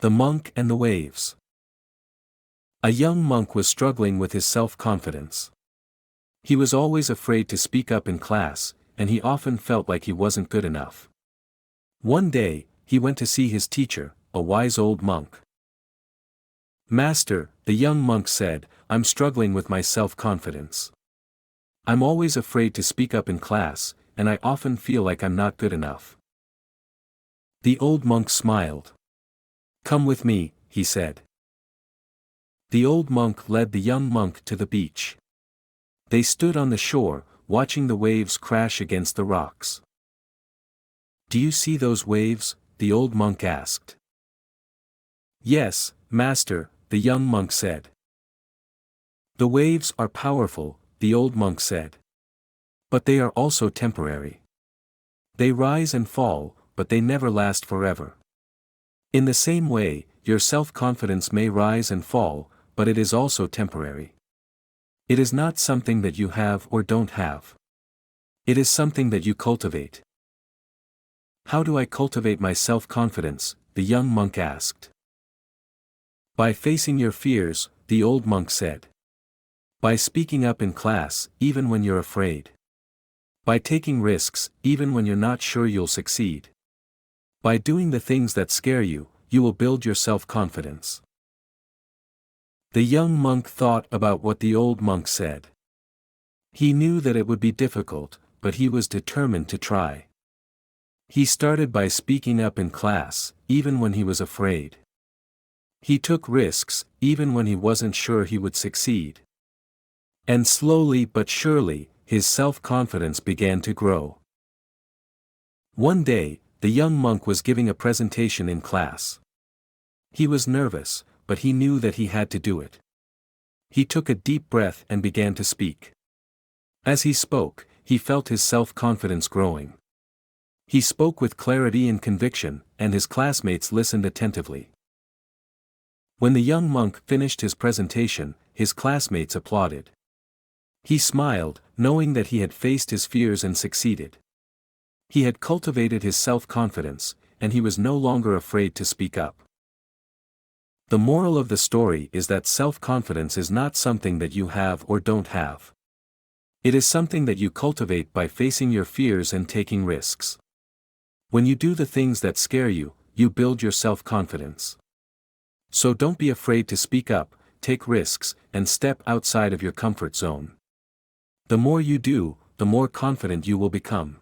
The monk and the waves. A young monk was struggling with his self-confidence. He was always afraid to speak up in class, and he often felt like he wasn't good enough. One day, he went to see his teacher, a wise old monk. "Master," the young monk said, "I'm struggling with my self-confidence. I'm always afraid to speak up in class, and I often feel like I'm not good enough." The old monk smiled. "Come with me," he said. The old monk led the young monk to the beach. They stood on the shore, watching the waves crash against the rocks. "Do you see those waves?" the old monk asked. "Yes, master," the young monk said. "The waves are powerful," the old monk said. "But they are also temporary. They rise and fall, but they never last forever. In the same way, your self-confidence may rise and fall, but it is also temporary. It is not something that you have or don't have. It is something that you cultivate." "How do I cultivate my self-confidence?" the young monk asked. "By facing your fears," the old monk said. "By speaking up in class, even when you're afraid. By taking risks, even when you're not sure you'll succeed. By doing the things that scare you, you will build your self-confidence." The young monk thought about what the old monk said. He knew that it would be difficult, but he was determined to try. He started by speaking up in class, even when he was afraid. He took risks, even when he wasn't sure he would succeed. And slowly but surely, his self-confidence began to grow. One day, the young monk was giving a presentation in class. He was nervous, but he knew that he had to do it. He took a deep breath and began to speak. As he spoke, he felt his self-confidence growing. He spoke with clarity and conviction, and his classmates listened attentively. When the young monk finished his presentation, his classmates applauded. He smiled, knowing that he had faced his fears and succeeded. He had cultivated his self-confidence, and he was no longer afraid to speak up. The moral of the story is that self-confidence is not something that you have or don't have. It is something that you cultivate by facing your fears and taking risks. When you do the things that scare you, you build your self-confidence. So don't be afraid to speak up, take risks, and step outside of your comfort zone. The more you do, the more confident you will become.